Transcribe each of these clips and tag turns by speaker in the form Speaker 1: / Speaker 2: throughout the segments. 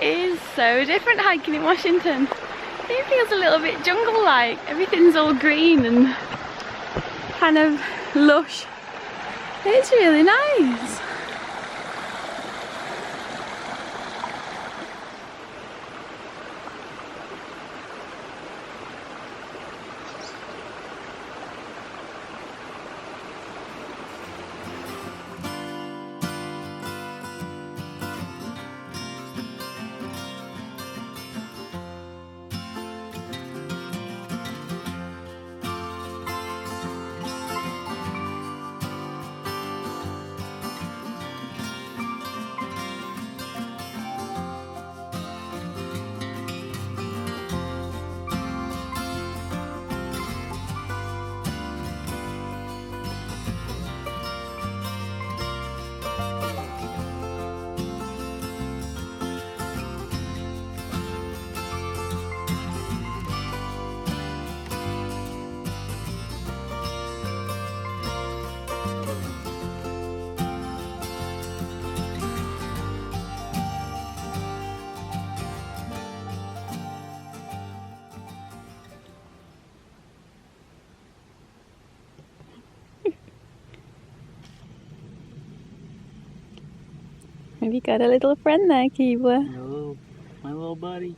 Speaker 1: It is so different hiking in Washington. It feels a little bit jungle-like. Everything's all green and kind of lush. It's really nice. Have you got a little friend there, Keebler?
Speaker 2: Hello, my little buddy.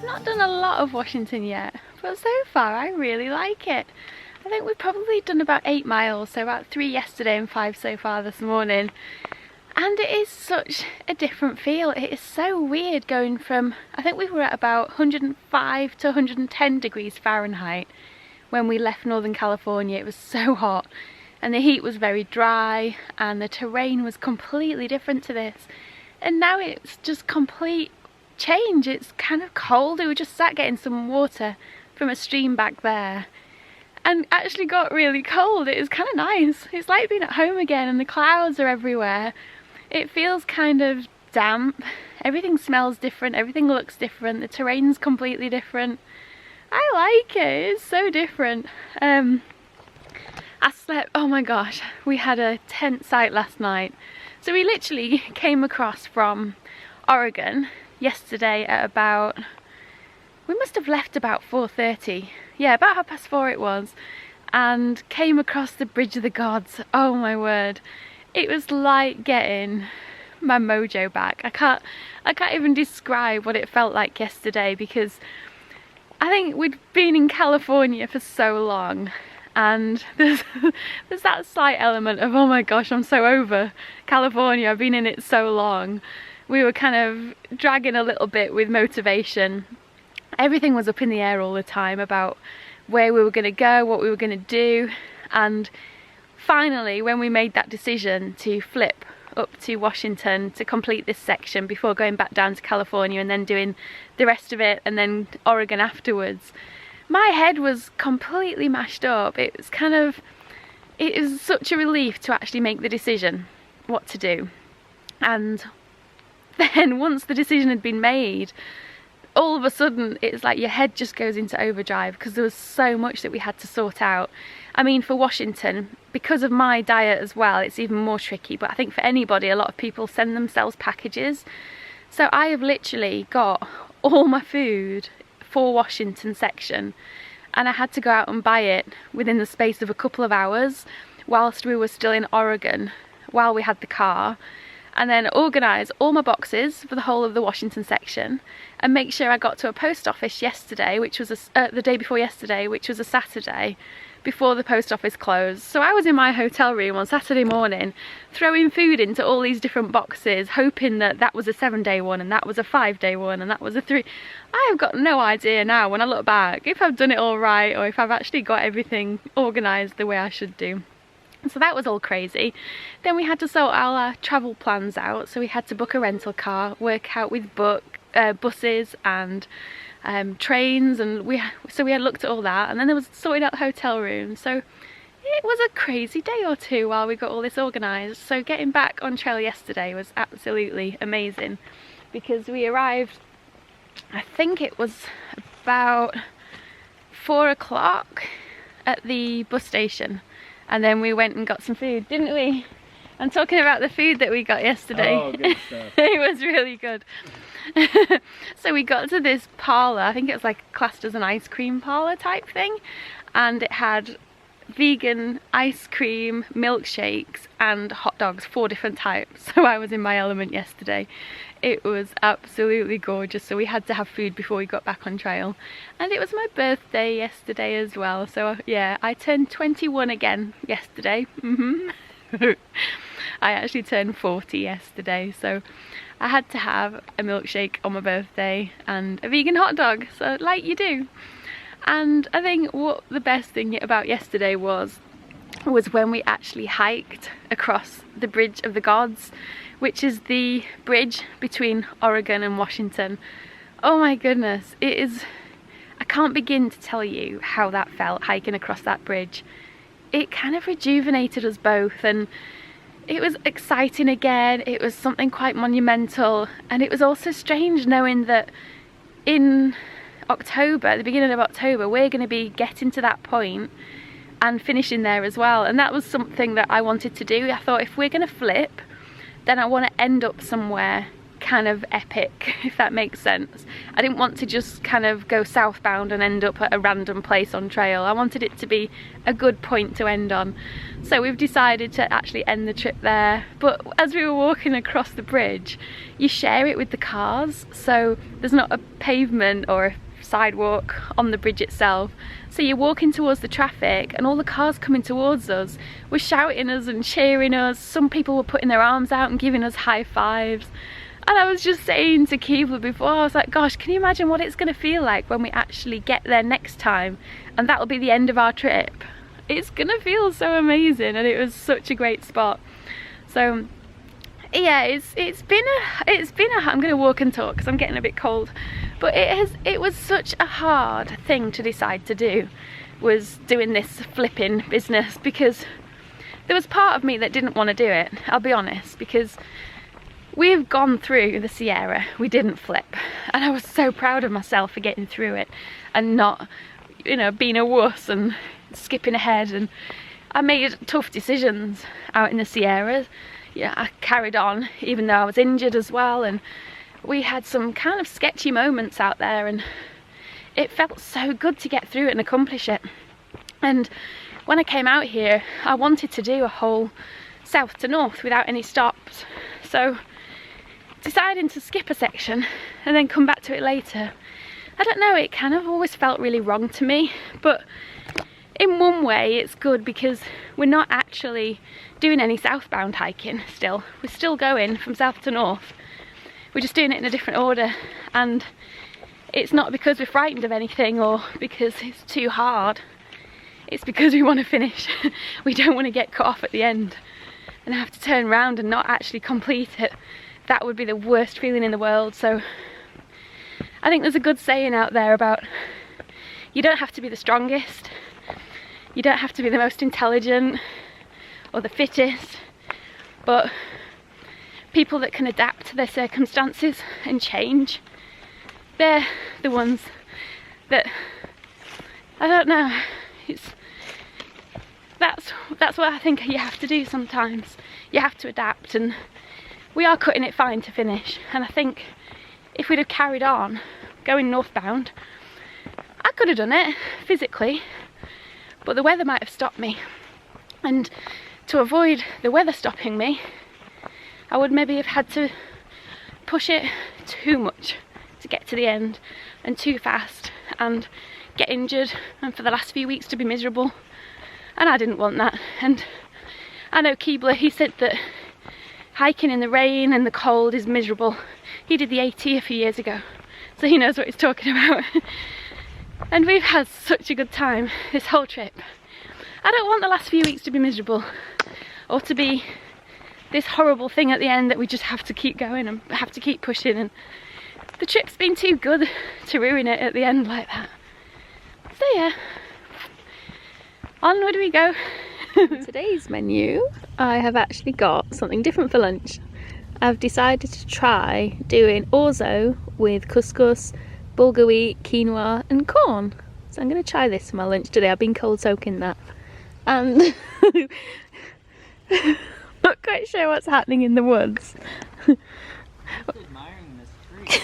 Speaker 1: Not done a lot of Washington yet, but so far I really like it. I think we've probably done about 8 miles, so about 3 yesterday and 5 so far this morning. And it is such a different feel. It is so weird going from, I think we were at about 105 to 110 degrees Fahrenheit when we left Northern California. It was so hot and the heat was very dry and the terrain was completely different to this. And now it's just complete change. It's kind of cold. We were just sat getting some water from a stream back there and actually got really cold. It was kind of nice. It's like being at home again, and the clouds are everywhere. It feels kind of damp. Everything smells different. Everything looks different. The terrain's completely different. I like it. It's so different. I slept, oh my gosh, we had a tent site last night. So we literally came across from Oregon yesterday at about, we must have left about 4:30, yeah, about 4:30 it was, and came across the Bridge of the Gods. Oh my word, it was like getting my mojo back. I can't even describe what it felt like yesterday, because I think we'd been in California for so long, and there's that slight element of, oh my gosh, I'm so over California, I've been in it so long. We were kind of dragging a little bit with motivation. Everything was up in the air all the time about where we were going to go, what we were going to do. And finally, when we made that decision to flip up to Washington to complete this section before going back down to California and then doing the rest of it and then Oregon afterwards, my head was completely mashed up. It was such a relief to actually make the decision what to do. And then once the decision had been made, all of a sudden it's like your head just goes into overdrive, because there was so much that we had to sort out. I mean, for Washington, because of my diet as well, it's even more tricky, but I think for anybody, a lot of people send themselves packages. So I have literally got all my food for Washington section, and I had to go out and buy it within the space of a couple of hours whilst we were still in Oregon, while we had the car, and then organise all my boxes for the whole of the Washington section and make sure I got to a post office yesterday, which was the day before yesterday, which was a Saturday, before the post office closed. So I was in my hotel room on Saturday morning throwing food into all these different boxes, hoping that that was a 7-day one and that was a 5-day one and that was a 3. I have got no idea now when I look back if I've done it all right or if I've actually got everything organised the way I should do. So that was all crazy. Then we had to sort all our travel plans out, so we had to book a rental car, work out with buses and trains, and we had looked at all that, and then there was sorting out the hotel room. So it was a crazy day or two while we got all this organised. So getting back on trail yesterday was absolutely amazing, because we arrived, I think it was about 4 o'clock at the bus station, and then we went and got some food, didn't we? I'm talking about the food that we got yesterday.
Speaker 2: Oh, good stuff.
Speaker 1: It was really good. So we got to this parlour, I think it was like classed as an ice cream parlour type thing, and it had vegan ice cream, milkshakes and hot dogs, 4 different types. So I was in my element yesterday. It was absolutely gorgeous, so we had to have food before we got back on trail. And it was my birthday yesterday as well, so yeah, I turned 21 again yesterday. I actually turned 40 yesterday, so I had to have a milkshake on my birthday and a vegan hot dog, so like you do. And I think what the best thing about yesterday was when we actually hiked across the Bridge of the Gods, which is the bridge between Oregon and Washington. Oh my goodness, it is, I can't begin to tell you how that felt, hiking across that bridge. It kind of rejuvenated us both, and it was exciting again. It was something quite monumental, and it was also strange knowing that in October, at the beginning of October, we're going to be getting to that point and finishing there as well. And that was something that I wanted to do. I thought, if we're going to flip, then I want to end up somewhere kind of epic, if that makes sense. I didn't want to just kind of go southbound and end up at a random place on trail. I wanted it to be a good point to end on. So we've decided to actually end the trip there. But as we were walking across the bridge, you share it with the cars, so there's not a pavement or a sidewalk on the bridge itself, so you're walking towards the traffic, and all the cars coming towards us were shouting us and cheering us. Some people were putting their arms out and giving us high fives. And I was just saying to Keebler before, I was like, gosh, can you imagine what it's going to feel like when we actually get there next time, and that'll be the end of our trip. It's going to feel so amazing, and it was such a great spot. So yeah, it's been a I'm going to walk and talk because I'm getting a bit cold, but it was such a hard thing to decide to do, was doing this flipping business, because there was part of me that didn't want to do it, I'll be honest, because we've gone through the Sierra, we didn't flip, and I was so proud of myself for getting through it and not, you know, being a wuss and skipping ahead. And I made tough decisions out in the Sierras. Yeah, I carried on even though I was injured as well, and we had some kind of sketchy moments out there, and it felt so good to get through it and accomplish it. And when I came out here, I wanted to do a whole south to north without any stops, so deciding to skip a section and then come back to it later, I don't know, it kind of always felt really wrong to me. But in one way it's good, because we're not actually doing any southbound hiking still. We're still going from south to north. We're just doing it in a different order, and it's not because we're frightened of anything or because it's too hard. It's because we want to finish. We don't want to get cut off at the end and have to turn around and not actually complete it. That would be the worst feeling in the world. So I think there's a good saying out there about, you don't have to be the strongest, you don't have to be the most intelligent or the fittest, but people that can adapt to their circumstances and change, they're the ones that, I don't know, that's what I think you have to do sometimes. You have to adapt, and we are cutting it fine to finish. And I think if we'd have carried on going northbound, I could have done it physically, but the weather might have stopped me. And to avoid the weather stopping me, I would maybe have had to push it too much to get to the end, and too fast, and get injured, and for the last few weeks to be miserable. And I didn't want that. And I know Keebler, he said that hiking in the rain and the cold is miserable. He did the AT a few years ago, so he knows what he's talking about. And we've had such a good time this whole trip. I don't want the last few weeks to be miserable, or to be this horrible thing at the end that we just have to keep going and have to keep pushing. And the trip's been too good to ruin it at the end like that. So yeah, onward we go. Today's menu, I have actually got something different for lunch. I've decided to try doing orzo with couscous, bulgur wheat, quinoa and corn. So I'm going to try this for my lunch today. I've been cold soaking that. And not quite sure what's happening in the woods.
Speaker 2: I'm just admiring this tree.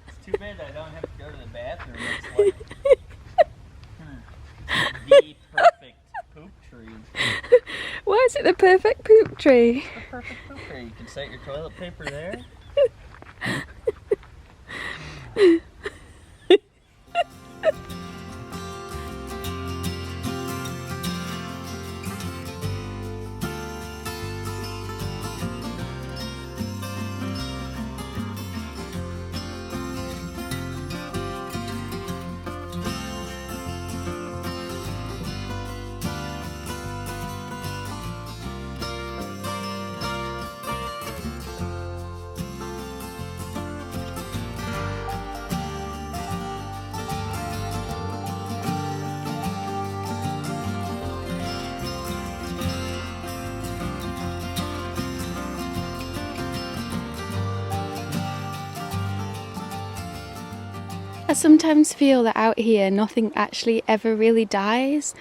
Speaker 2: It's too bad I don't have to go to the bathroom. It's like the perfect poop tree.
Speaker 1: Why is it the perfect poop tree?
Speaker 2: The perfect poop tree. You can set your toilet paper there.
Speaker 1: I sometimes feel that out here nothing actually ever really dies.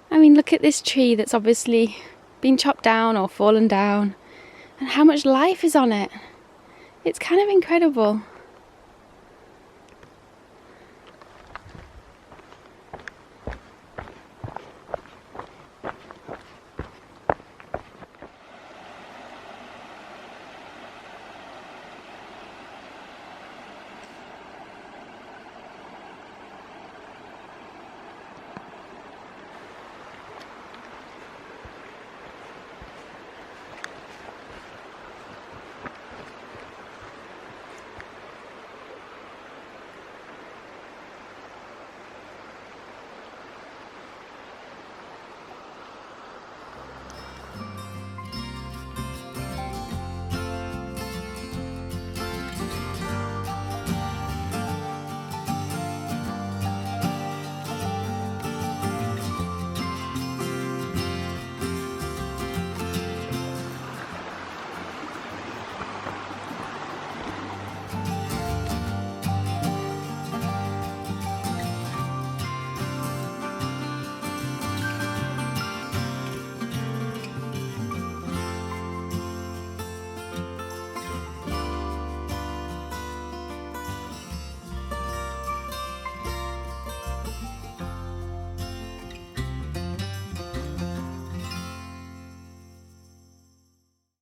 Speaker 1: I mean, look at this tree that's obviously been chopped down or fallen down, and how much life is on it. It's kind of incredible.